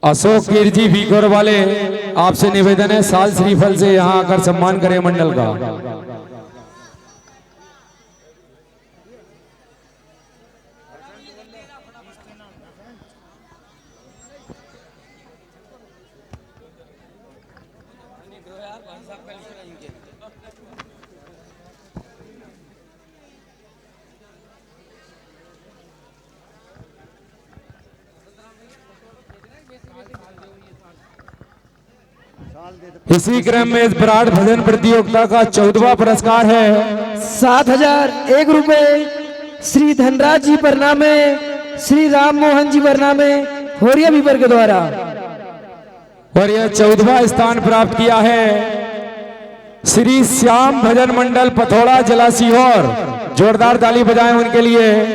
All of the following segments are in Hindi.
अशोक कीर्ति भीखोर वाले, आपसे निवेदन है साल श्रीफल से यहाँ आकर सम्मान करें मंडल का। इसी क्रम में इस विराट भजन प्रतियोगिता का 14वां पुरस्कार है 7,001 रुपए श्री धनराज जी परनामे, श्री राम मोहन जी परनामे, होरिया बीबर के द्वारा। और यह 14वां स्थान प्राप्त किया है श्री श्याम भजन मंडल पथोड़ा जिला सीहोर। जोरदार ताली बजाएं उनके लिए।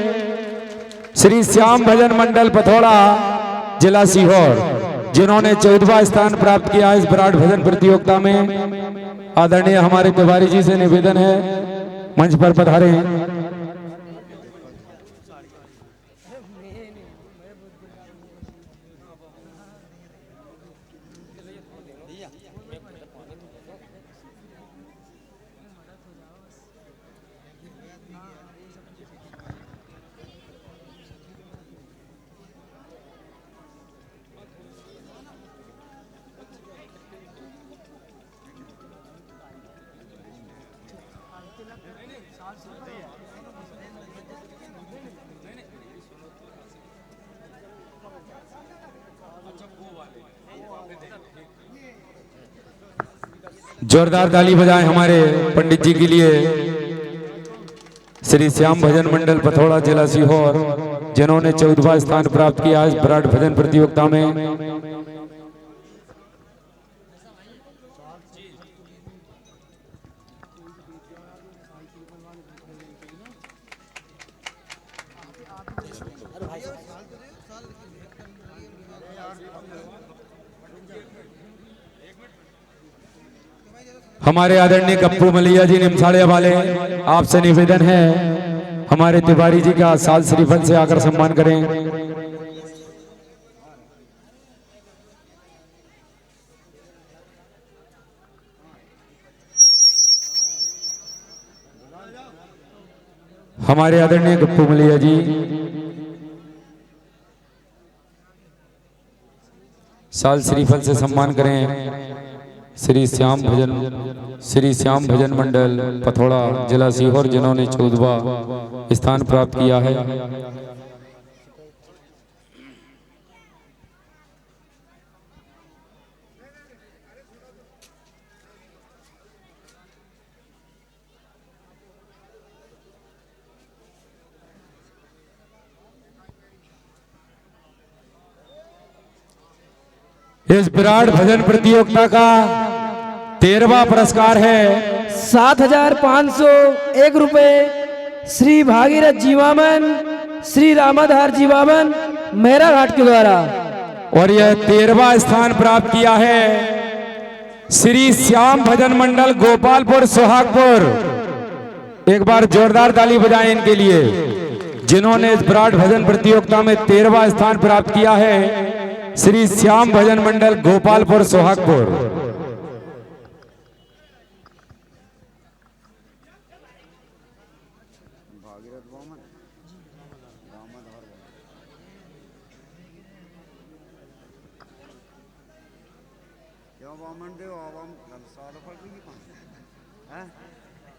श्री श्याम भजन मंडल पथोड़ा जिला सीहोर, जिन्होंने 14वां स्थान प्राप्त किया इस विराट भजन प्रतियोगिता में। आदरणीय हमारे तिवारी जी से निवेदन है मंच पर पधारे। जोरदार ताली बजाएं हमारे पंडित जी के लिए। श्री श्याम भजन मंडल पथोड़ा जिला सीहोर, जिन्होंने 14वां स्थान प्राप्त किया इस विराट भजन प्रतियोगिता में। हमारे आदरणीय गप्पू मलिया जी निमसाड़िया वाले, आपसे निवेदन है हमारे तिवारी जी का साल श्रीफल से आकर सम्मान करें। हमारे आदरणीय गप्पू मलिया जी साल श्रीफल से सम्मान करें। श्री श्याम भजन मंडल पथोड़ा जिला सीहोर, जिन्होंने 14वां स्थान प्राप्त किया है। इस विराट भजन प्रतियोगिता का 13वां पुरस्कार है 7,501 रुपए श्री भागीरथ जीवामन, श्री रामाधार जीवामन, मेरा घाट के द्वारा। और यह 13वां स्थान प्राप्त किया है श्री श्याम भजन मंडल गोपालपुर सोहागपुर। एक बार जोरदार ताली बजाएं इनके लिए, जिन्होंने इस विराट भजन प्रतियोगिता में 13वां स्थान प्राप्त किया है। श्री श्याम भजन मंडल गोपालपुर सोहागपुर।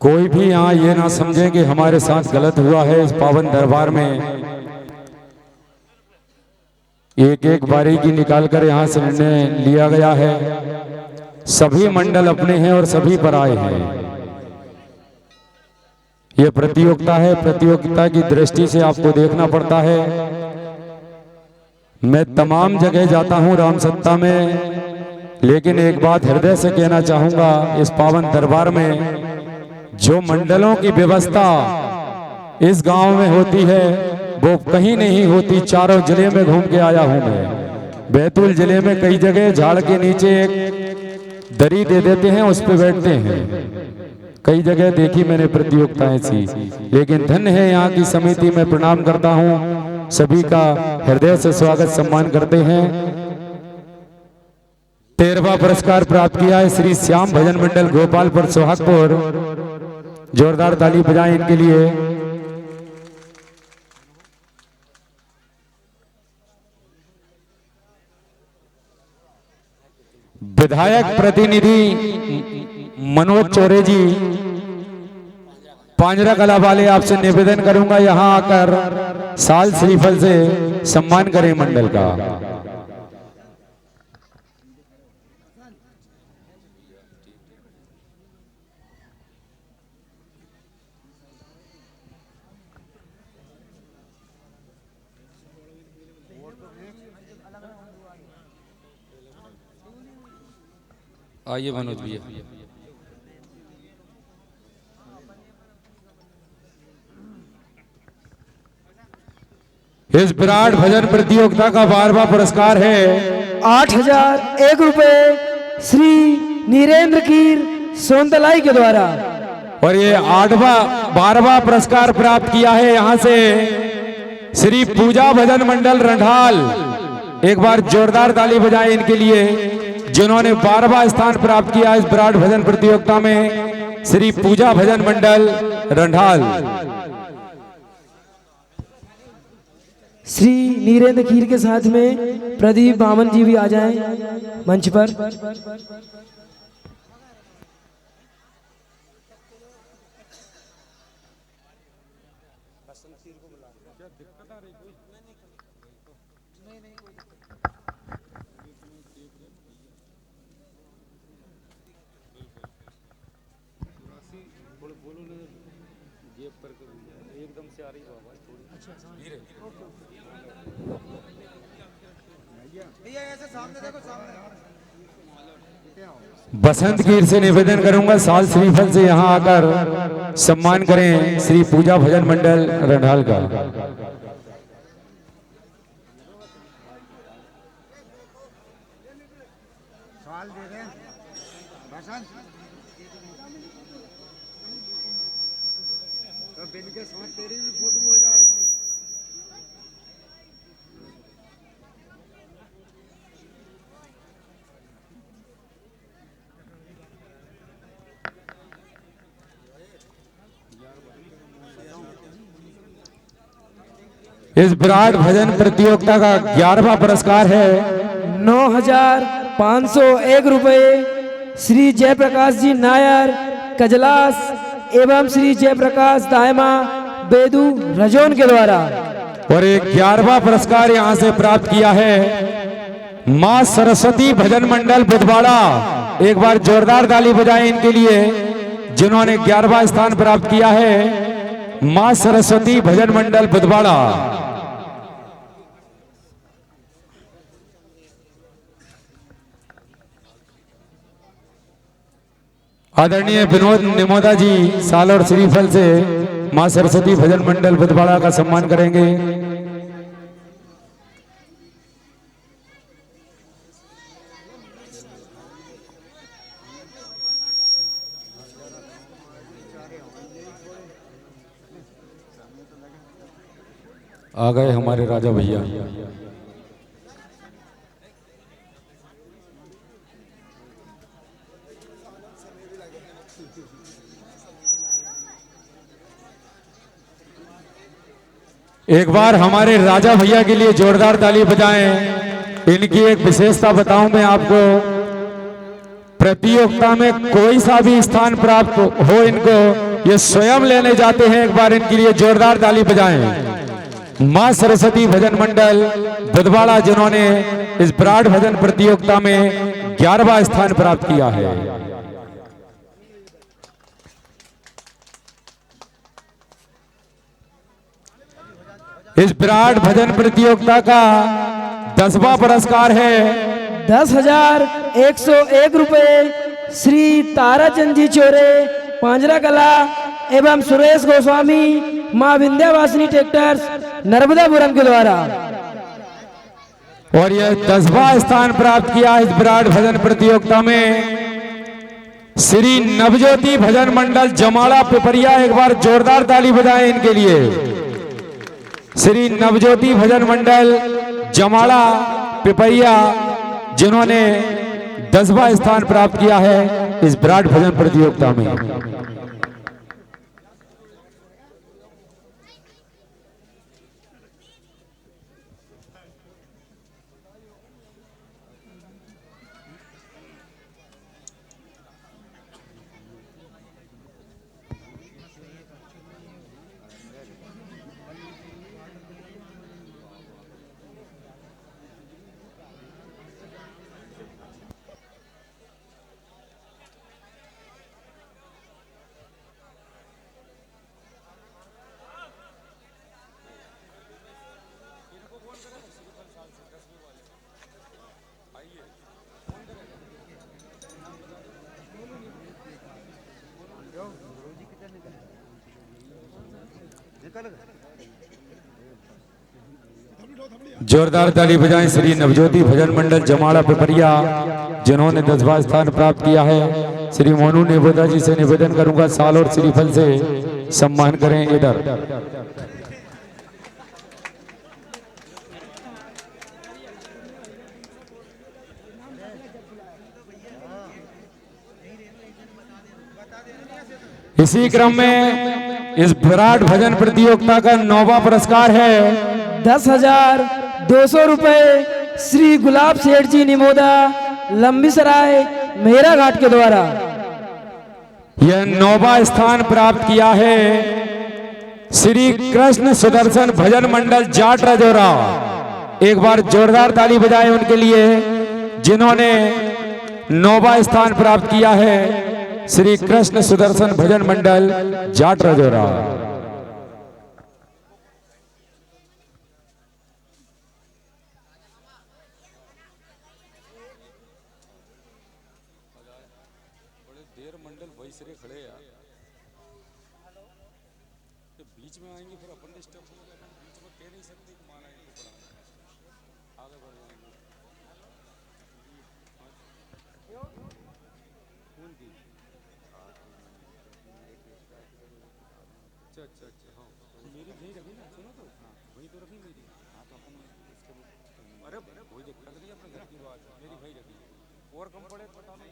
कोई भी यहाँ ये ना समझे कि हमारे साथ गलत हुआ है। इस पावन दरबार में एक एक बारीकी निकालकर यहाँ से निर्णय लिया गया है। सभी मंडल अपने हैं और सभी पराये हैं। ये प्रतियोगिता है, प्रतियोगिता की दृष्टि से आपको देखना पड़ता है। मैं तमाम जगह जाता हूँ राम सत्ता में, लेकिन एक बात हृदय से कहना चाहूंगा, इस पावन दरबार में जो मंडलों की व्यवस्था इस गांव में होती है वो कहीं नहीं होती। चारों जिले में घूम के आया हूं मैं। बैतूल जिले में कई जगह झाड़ के नीचे एक दरी दे देते हैं, उस पे बैठते हैं। कई जगह देखी मैंने प्रतियोगिताएं सी, लेकिन धन्य है यहाँ की समिति में प्रणाम करता हूँ। सभी का हृदय से स्वागत सम्मान करते हैं। 13वां पुरस्कार प्राप्त किया है श्री श्याम भजन मंडल गोपालपुर सोहागपुर। जोरदार ताली बजाएं इनके लिए। विधायक प्रतिनिधि मनोज चौरे जी पांजरा कला वाले, आपसे निवेदन करूंगा यहां आकर साल श्रीफल से सम्मान करें मंडल का। आइए मनोज भैया। इस विराट भजन प्रतियोगिता का 12वां पुरस्कार है 8,001 रुपए श्री नीरेंद्र कीर सोनतलाई के द्वारा। और ये 12वां पुरस्कार प्राप्त किया है यहां से श्री पूजा भजन मंडल रंढाल। एक बार जोरदार ताली बजाएं इनके लिए, जिन्होंने 12वां स्थान प्राप्त किया इस विराट भजन प्रतियोगिता में। श्री पूजा भजन मंडल रंढाल। श्री नीरेंद्र खीर के साथ में प्रदीप बामन जी भी आ जाएं मंच पर। एकदम से आ रही है आवाज थोड़ी। धीरे भैया ऐसे सामने देखो, सामने। बसंत कीर से निवेदन करूंगा साल श्रीफल से यहां आकर सम्मान करें श्री पूजा भजन मंडल रंढाल का। के साथ तेरी भी फोटो हो जाएगी। इस विराट भजन प्रतियोगिता का 11वां पुरस्कार है 9,501 रुपए श्री जयप्रकाश जी नायर कजलास एवं श्री जयप्रकाश दायमा बेदू रजौन के द्वारा। और एक 11वां पुरस्कार यहां से प्राप्त किया है मां सरस्वती भजन मंडल बुधवाड़ा। एक बार जोरदार ताली बजाएं इनके लिए, जिन्होंने 11वां स्थान प्राप्त किया है मां सरस्वती भजन मंडल बुधवाड़ा। आदरणीय विनोद निमोदा जी साल और श्रीफल से मां सरस्वती भजन मंडल बुधवाड़ा का सम्मान करेंगे। आ गए हमारे राजा भैया। एक बार हमारे राजा भैया के लिए जोरदार ताली बजाएं। इनकी एक विशेषता बताऊं मैं आपको, प्रतियोगिता में कोई सा भी स्थान प्राप्त हो इनको ये स्वयं लेने जाते हैं। एक बार इनके लिए जोरदार ताली बजाएं। मां सरस्वती भजन मंडल बुधवाड़ा, जिन्होंने इस विराट भजन प्रतियोगिता में 11वां स्थान प्राप्त किया है। इस विराट भजन प्रतियोगिता का 10वां पुरस्कार है 10,101 रुपए श्री ताराचंद जी चोरे पांजरा कला एवं सुरेश गोस्वामी मां विंध्यावासिनी ट्रैक्टर्स नर्मदापुरम के द्वारा। और यह 10वां स्थान प्राप्त किया इस विराट भजन प्रतियोगिता में श्री नवज्योति भजन मंडल जमाड़ा पिपरिया। एक बार जोरदार ताली बजाएं इनके लिए। श्री नवज्योति भजन मंडल जमाड़ा पिपरिया, जिन्होंने 10वां स्थान प्राप्त किया है इस विराट भजन प्रतियोगिता में। जोरदार ताली बजाएं श्री नवज्योति भजन मंडल जमाड़ा पिपरिया, जिन्होंने 10वां स्थान प्राप्त किया है। श्री मोनू नेबोदा जी से निवेदन करूंगा साल और श्रीफल से सम्मान करें। इधर इसी क्रम में इस विराट भजन प्रतियोगिता का 9वां पुरस्कार है 10,200 रुपए श्री गुलाब सेठ जी निमोदा लंबी सराय मेरा घाट के द्वारा। यह 9वां स्थान प्राप्त किया है श्री कृष्ण सुदर्शन भजन मंडल जाट राजौरा। एक बार जोरदार ताली बजाएं उनके लिए, जिन्होंने 9वां स्थान प्राप्त किया है। श्री कृष्ण सुदर्शन भजन मंडल जाट राजौरा। बीच में आएंगे फिर अपन डिस्टर्ब हो जाएगा, बीच में कह नहीं सकते कि माना इनको पढ़ा आगे बढ़ जाएंगे। अच्छा हाँ मेरी भाई रखी ना, सुनो तो वही तो रखी मेरी। हाँ तो अपन अरे कोई दिक्कत नहीं, अपने घर की बात मेरी भाई रखी और कम पड़े पता नहीं।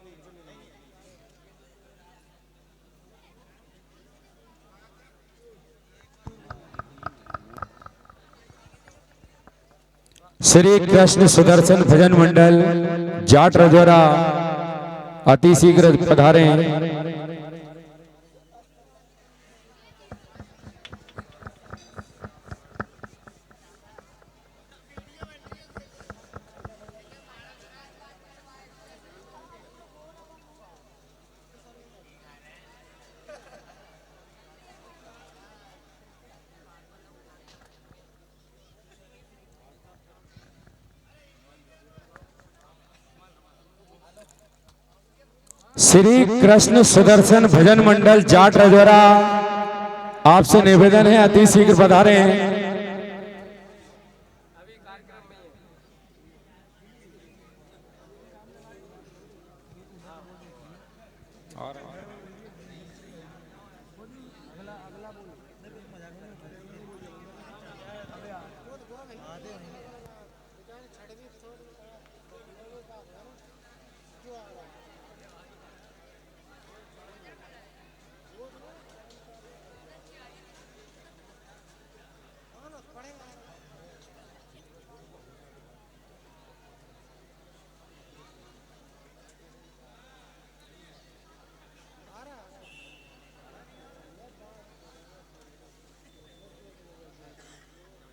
श्री कृष्ण सुदर्शन भजन मंडल जाट राजौरा अति शीघ्र पधारें। श्री कृष्ण सुदर्शन भजन मंडल जाट राजौरा, आपसे निवेदन है अति शीघ्र पधारें।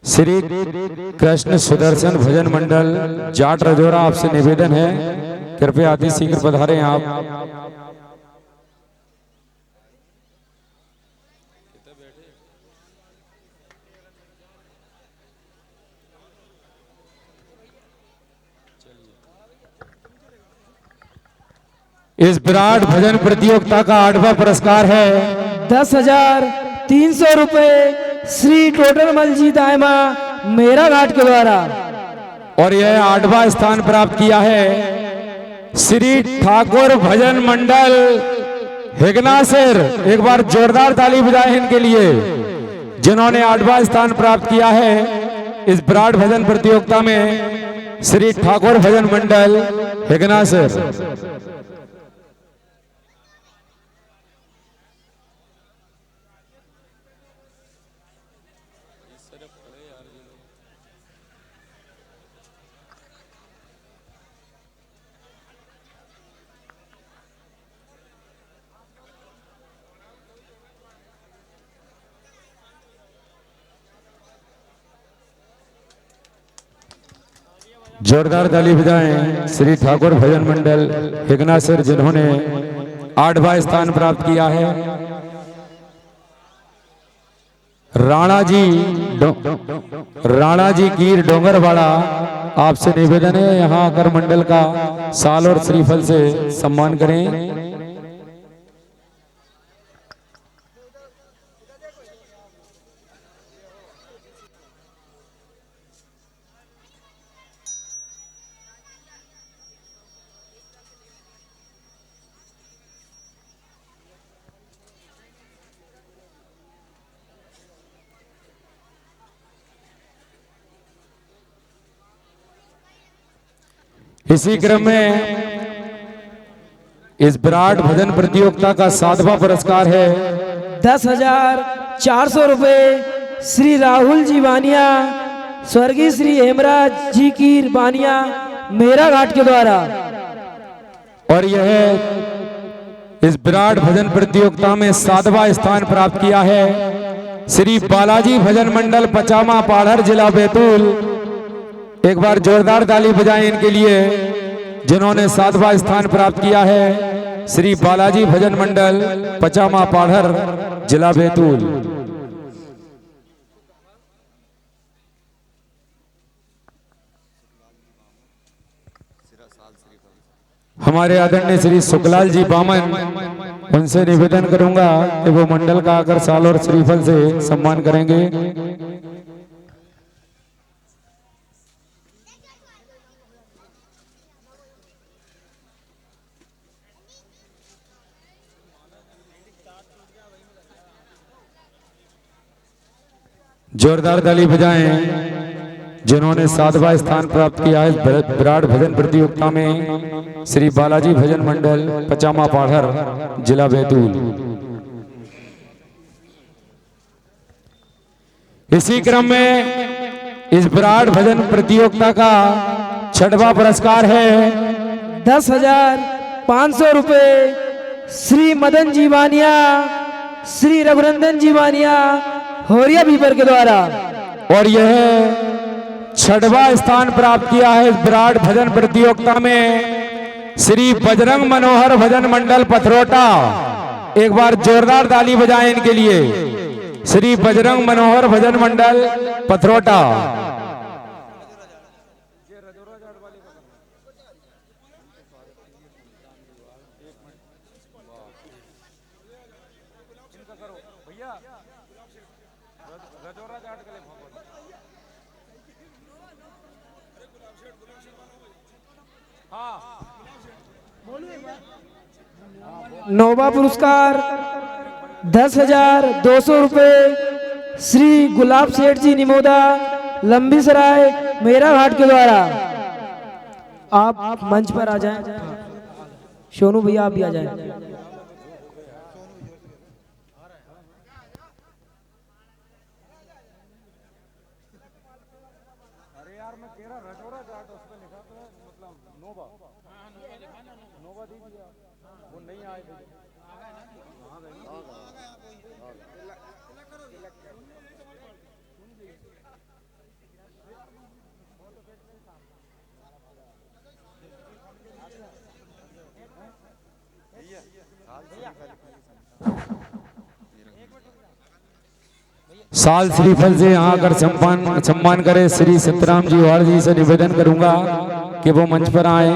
श्री कृष्ण सुदर्शन भजन मंडल जाट राजौरा, आपसे निवेदन है कृपया अति शीघ्र पधारें आप। इस विराट भजन प्रतियोगिता का 8वां पुरस्कार है 10,300 रुपए श्री टोटलमल जी दायमा मेरा घाट के द्वारा। और यह 8वां स्थान प्राप्त किया है श्री ठाकुर भजन मंडल हिगना सिर। एक बार जोरदार ताली बजाएं इनके लिए, जिन्होंने 8वां स्थान प्राप्त किया है इस विराट भजन प्रतियोगिता में श्री ठाकुर भजन मंडल हिगना सर। जोरदार ताली बजाएं श्री ठाकुर भजन मंडल हिगना सर, जिन्होंने 8वां स्थान प्राप्त किया है। राणा जी कीर डोंगरवाड़ा, आपसे निवेदन है यहाँ आकर मंडल का साल और श्रीफल से सम्मान करें। इसी क्रम में इस विराट भजन प्रतियोगिता का 7वां पुरस्कार है 10,400 रुपए श्री राहुल जी बानिया, स्वर्गीय श्री हेमराज जी की बानिया मेरा घाट के द्वारा। और यह इस विराट भजन प्रतियोगिता में 7वां स्थान प्राप्त किया है श्री बालाजी भजन मंडल पचामा पाढ़र जिला बैतूल। एक बार जोरदार ताली बजाएं इनके लिए, जिन्होंने 7वां स्थान प्राप्त किया है श्री बालाजी भजन मंडल पचामा पाढ़र जिला बैतूल। हमारे आदरणीय श्री सुखलाल जी बामन, उनसे निवेदन करूंगा कि वो मंडल का आकर साल और श्रीफल से सम्मान करेंगे। जोरदार ताली बजाएं जिन्होंने 7वां स्थान प्राप्त किया है विराट भजन प्रतियोगिता में श्री बालाजी भजन मंडल पचामा पाढ़र जिला बैतूल। इसी क्रम में इस विराट भजन प्रतियोगिता का 6वां पुरस्कार है 10,500 रुपए श्री मदन जी बानिया, श्री रघुनंदन जी बानिया होरिया बीपर के द्वारा। और यह 6वां स्थान प्राप्त किया है विराट भजन प्रतियोगिता में श्री बजरंग मनोहर भजन मंडल पथरोटा। एक बार जोरदार ताली बजाएं इनके लिए, श्री बजरंग मनोहर भजन मंडल पथरोटा। नौवां पुरस्कार 10,200 रुपए श्री गुलाब सेठ जी निमोदा, लंबी सराय मेरा घाट के द्वारा। आप मंच पर आ जाएं। सोनू भैया आप भी आ जाएं। साल श्रीफल से यहाँ आकर सम्मान करे श्री सतराम जी वाड़ जी से निवेदन करूंगा कि वो मंच पर आए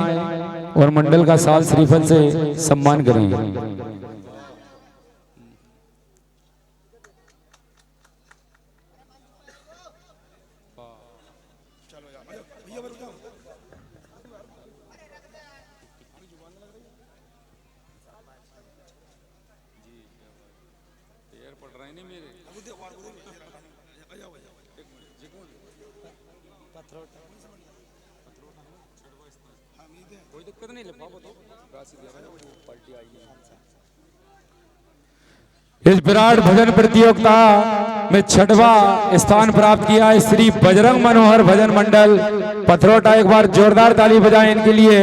और मंडल का साल श्रीफल से सम्मान करें। पड़ रहा है नहीं मेरे इस विराट भजन प्रतियोगिता में छठवा स्थान प्राप्त किया है श्री बजरंग मनोहर भजन मंडल पथरोटा। एक बार जोरदार ताली बजाएं इनके लिए।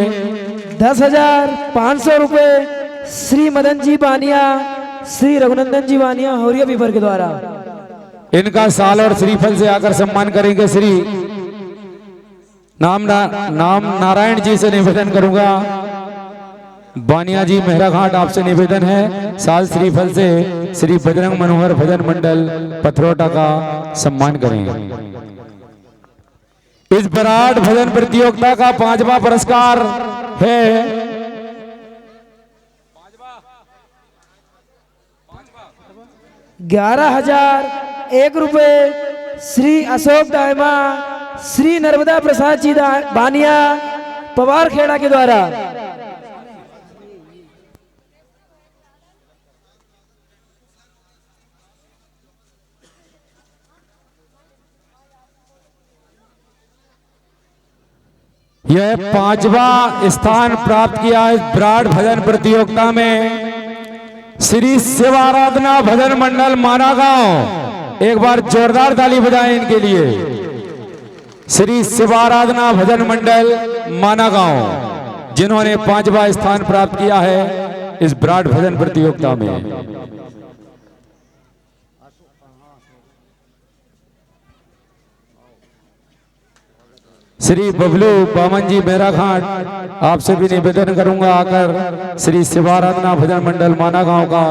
10,500 रुपए श्री मदन जी बानिया, श्री रघुनंदन जी बानिया हौरिया पीपर के द्वारा। इनका साल और श्रीफल से आकर सम्मान करेंगे। श्री नाम नारायण जी से निवेदन करूंगा, बानिया जी मेहरा घाट आपसे निवेदन है साल श्रीफल से श्री बजरंग मनोहर भजन मंडल पथरोटा का सम्मान करेंगे। इस विराट भजन प्रतियोगिता का 5वां पुरस्कार है 11,001 रुपए श्री अशोक दायमा, श्री नर्मदा प्रसाद जी बानिया पवार खेड़ा के द्वारा। यह 5वां स्थान प्राप्त किया है विराट भजन प्रतियोगिता में श्री शिव आराधना भजन मंडल माना गांव। एक बार जोरदार ताली बजाएं इनके लिए। श्री शिव आराधना भजन मंडल माना गांव जिन्होंने 5वां स्थान प्राप्त किया है इस विराट भजन प्रतियोगिता में। श्री बबलू बामन जी मेरा घाट आपसे भी निवेदन करूंगा आकर श्री शिवाराधना भजन मंडल माना गांव का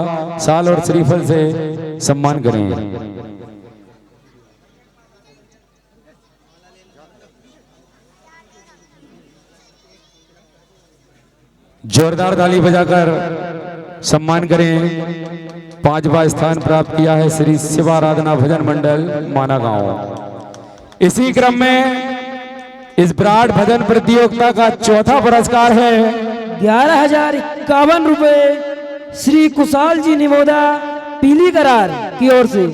साल और श्रीफल से सम्मान करें। जोरदार ताली बजाकर सम्मान करें। 5वां स्थान प्राप्त किया है श्री शिवाराधना भजन मंडल माना गांव। इसी क्रम में इस विराट भजन प्रतियोगिता का 4था पुरस्कार है 11,051 रुपए श्री कुशाल जी निमोदा पीली करार की ओर से।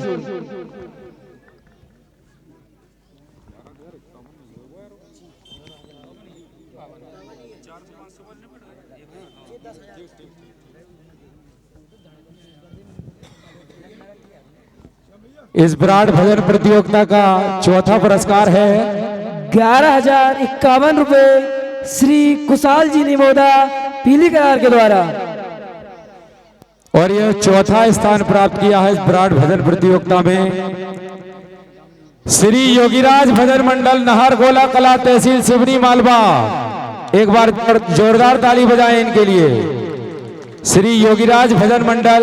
इस विराट भजन प्रतियोगिता का 4था पुरस्कार है 11,051 रुपए श्री कुशाल जी निमोदा पीली करार के द्वारा। और यह 4था स्थान प्राप्त किया है इस विराट भजन प्रतियोगिता में श्री योगीराज भजन मंडल नहरगोला कला तहसील सिवनी मालवा। एक बार जोरदार ताली बजाएं इनके लिए। श्री योगीराज भजन मंडल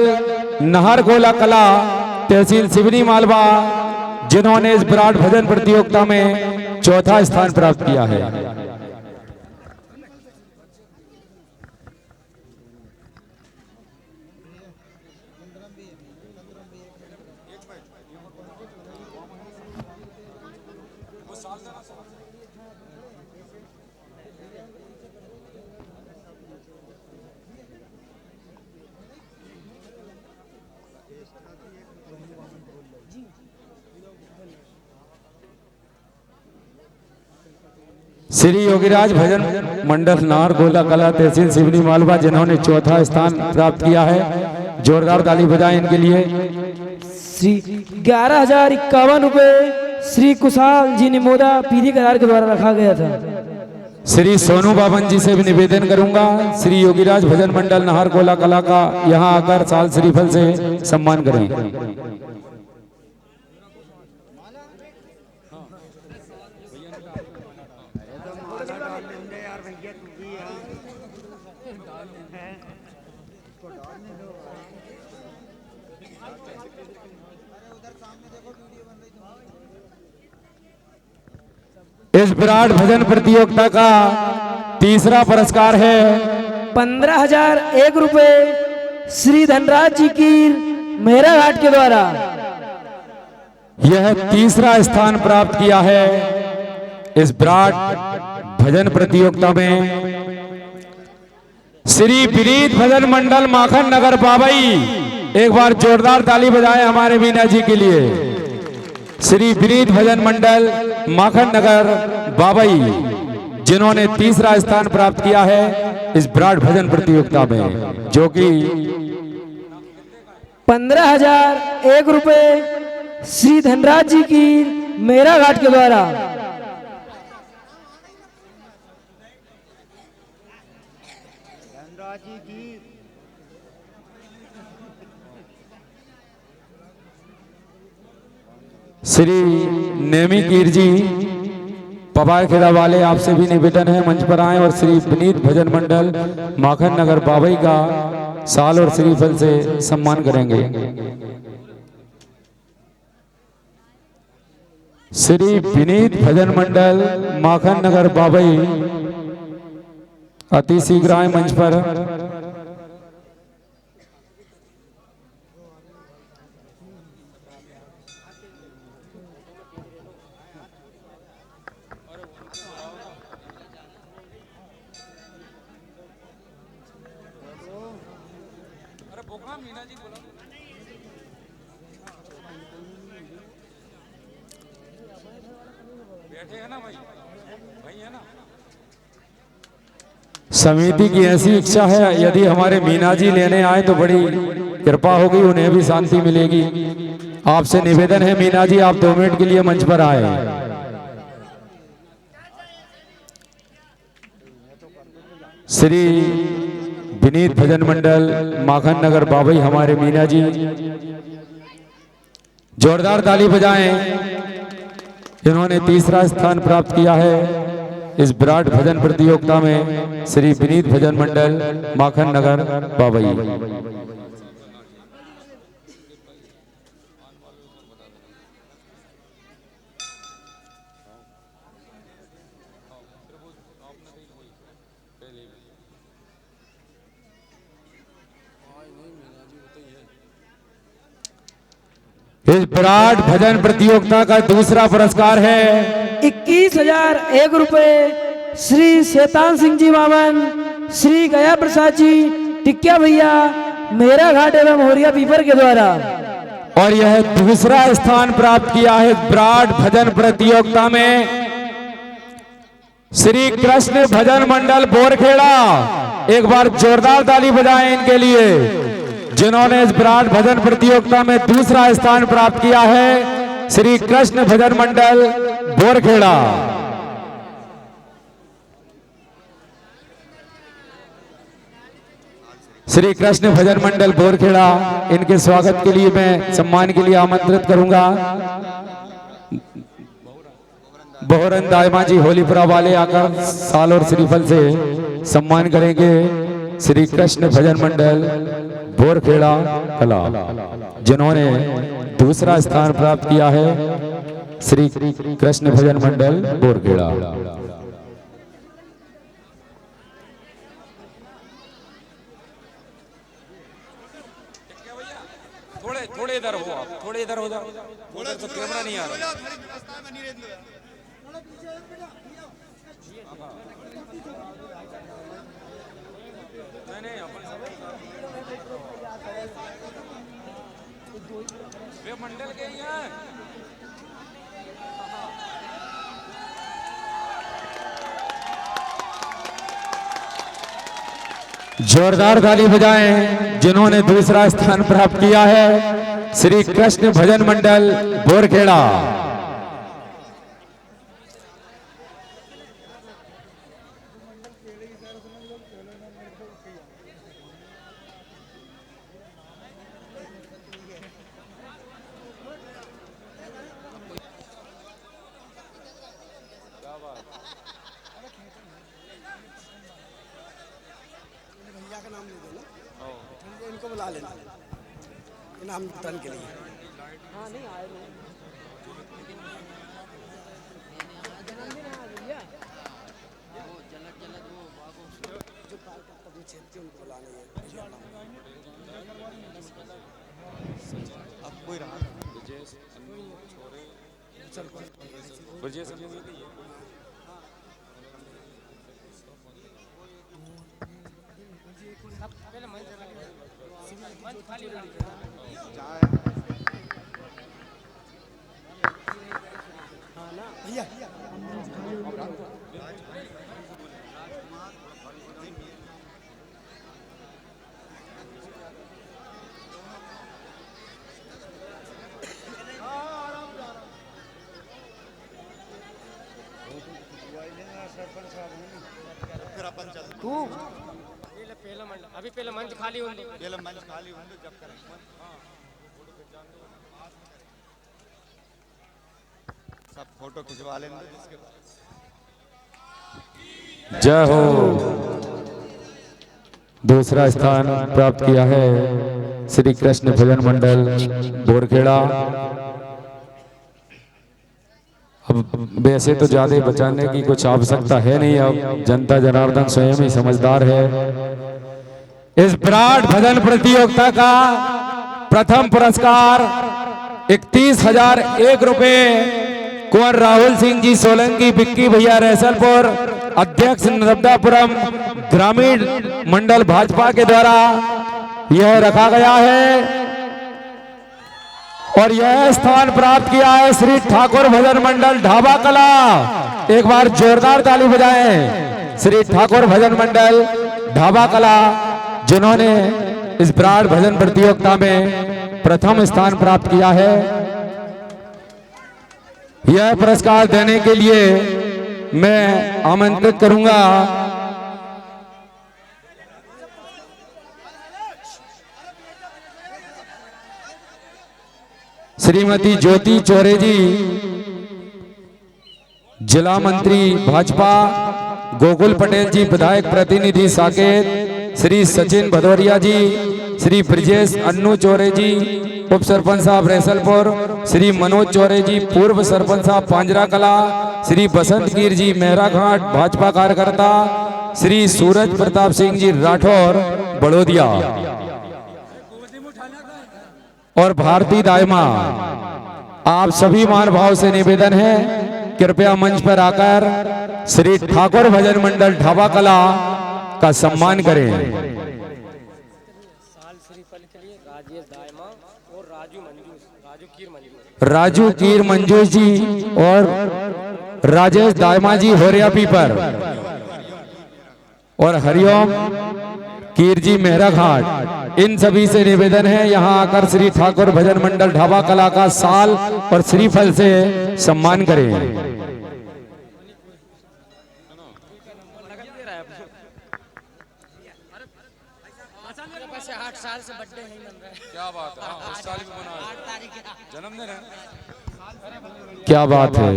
नहरगोला कला तहसील सिवनी मालवा जिन्होंने इस विराट भजन प्रतियोगिता में 4था स्थान प्राप्त किया है। श्री योगीराज भजन मंडल नाहरगोला कला तहसील सिवनी मालवा जिन्होंने 4था स्थान प्राप्त किया है। जोरदार ताली बजाएं इनके लिए। श्री 11,051 रुपए श्री कुशाल जी निमोदा पीली करार के द्वारा रखा गया था। श्री सोनू बाबन जी से भी निवेदन करूंगा, श्री योगीराज भजन मंडल नाहरगोला कला का यहां आकर साल श्रीफल से सम्मान करें। इस विराट भजन प्रतियोगिता का 3रा पुरस्कार है 15,001 रुपए श्री धनराज जी की मेहरा घाट के द्वारा। यह 3रा स्थान प्राप्त किया है इस विराट भजन प्रतियोगिता में श्री विनीत भजन मंडल माखन नगर पावई। एक बार जोरदार ताली बजाएं हमारे मीना जी के लिए। श्री विनीत भजन मंडल माखन नगर बाबई, जिन्होंने तीसरा स्थान प्राप्त किया है इस विराट भजन प्रतियोगिता में, जो कि 15,001 रुपए श्री धनराज जी की मेरा घाट के द्वारा। धनराज जी की श्री नेमी कीर जी पवार खेड़ा वाले, आपसे भी निवेदन है मंच पर आए और श्री विनीत भजन मंडल माखन नगर बाबई का साल और श्रीफल से सम्मान करेंगे। श्री विनीत भजन मंडल माखन नगर बाबई अति शीघ्र आए मंच पर। समिति की ऐसी इच्छा है, यदि हमारे मीना जी लेने आए तो बड़ी कृपा होगी, उन्हें भी शांति मिलेगी। आपसे निवेदन है मीना जी, आप 2 मिनट के लिए मंच पर आए। श्री विनीत भजन मंडल माखन नगर बाबई, हमारे मीना जी, जोरदार ताली बजाएं। इन्होंने तीसरा स्थान प्राप्त किया है इस विराट भजन प्रतियोगिता में, श्री विनीत भजन मंडल माखन नगर बाबई। इस विराट भजन प्रतियोगिता का दूसरा पुरस्कार है 21,001 रुपए श्री शैतान सिंह जी मामन, श्री गया प्रसाद जी टिक्या भैया मेरा घाट एवं होरिया पीपर के द्वारा। और यह दूसरा स्थान प्राप्त किया है विराट भजन प्रतियोगिता में श्री कृष्ण भजन मंडल बोरखेड़ा। एक बार जोरदार ताली बजाएं इनके लिए, जिन्होंने इस विराट भजन प्रतियोगिता में दूसरा स्थान प्राप्त किया है। श्री कृष्ण भजन मंडल बोरखेड़ा। श्री कृष्ण भजन मंडल बोरखेड़ा, इनके स्वागत के लिए मैं सम्मान के लिए आमंत्रित करूंगा। बोहरन दायमा जी होलीपुरा वाले आकर साल और श्रीफल से सम्मान करेंगे। श्री कृष्ण भजन मंडल बोरखेड़ा कला, जिन्होंने दूसरा स्थान प्राप्त किया है। श्री कृष्ण भजन मंडल बोरखेड़ा। थोड़े इधर हो आप, थोड़े इधर हो जाओ, उधर तो कैमरा नहीं आ रहा। नहीं वे मंडल के ही हैं। जोरदार ताली बजाएं जिन्होंने दूसरा स्थान प्राप्त किया है। श्री कृष्ण भजन मंडल बोरखेड़ा। इनको बुला लेना इनाम वितरण के लिए। अब कोई रहा अभी पहले मंच खाली हो जब करें सब फोटो खिंचवा लेंगे जिसके बाद जय हो। दूसरा स्थान प्राप्त किया है श्री कृष्ण भजन मंडल बोरखेड़ा। अब वैसे तो ज्यादा बचाने की कुछ आवश्यकता है नहीं, अब जनता जनार्दन स्वयं ही समझदार है। इस विराट भजन प्रतियोगिता का प्रथम पुरस्कार 31,001 रुपए कुंवर राहुल सिंह जी सोलंकी बिक्की भैया रैसलपुर अध्यक्ष नर्मदापुरम ग्रामीण मंडल भाजपा के द्वारा यह रखा गया है। और यह स्थान प्राप्त किया है श्री ठाकुर भजन मंडल ढाबा कला। एक बार जोरदार ताली बजाएं श्री ठाकुर भजन मंडल ढाबा कला, जिन्होंने इस विराट भजन प्रतियोगिता में प्रथम स्थान प्राप्त किया है। यह पुरस्कार देने के लिए मैं आमंत्रित करूंगा श्रीमती ज्योति चौरे जी, जिला मंत्री भाजपा, गोकुल पटेल जी विधायक प्रतिनिधि साकेत, श्री सचिन भदौरिया जी, श्री ब्रजेश अन्नू चौरे जी उप सरपंच साहब रैसलपुर, श्री मनोज चौरे जी पूर्व सरपंच साहब पांजरा कला, श्री बसंत कीर जी मेहरा घाट भाजपा कार्यकर्ता, श्री सूरज प्रताप सिंह जी राठौर बड़ोदिया और भारती दायमा। आप सभी मान भाव से निवेदन है, कृपया मंच पर आकर श्री ठाकुर भजन मंडल ढाबा कला का सम्मान करें। साल श्रीफल के लिए राजेश दायमा और राजू कीर मंजूस जी और राजेश दायमा जी होरिया पीपर और हरिओम कीर जी मेहरा घाट, इन सभी से निवेदन है यहां आकर श्री ठाकुर भजन मंडल ढाबा कला का साल और श्रीफल से सम्मान करें। क्या बात है, हाँ, इस साल भी मना जन्मदिन है। क्या बात है,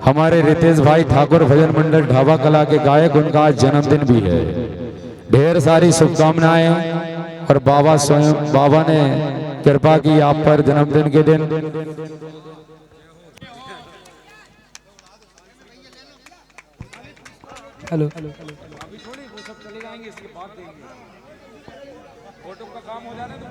हमारे रितेश भाई ठाकुर भजन मंडल ढाबा कला के गायक, उनका आज जन्मदिन भी है। ढेर सारी शुभकामनाएं और बाबा स्वयं बाबा ने कृपा की आप पर जन्मदिन के दिन। हेलो अभी थोड़ी वो सब चले जाएंगे, इसके बाद देंगे। फोटो का काम हो जाने तो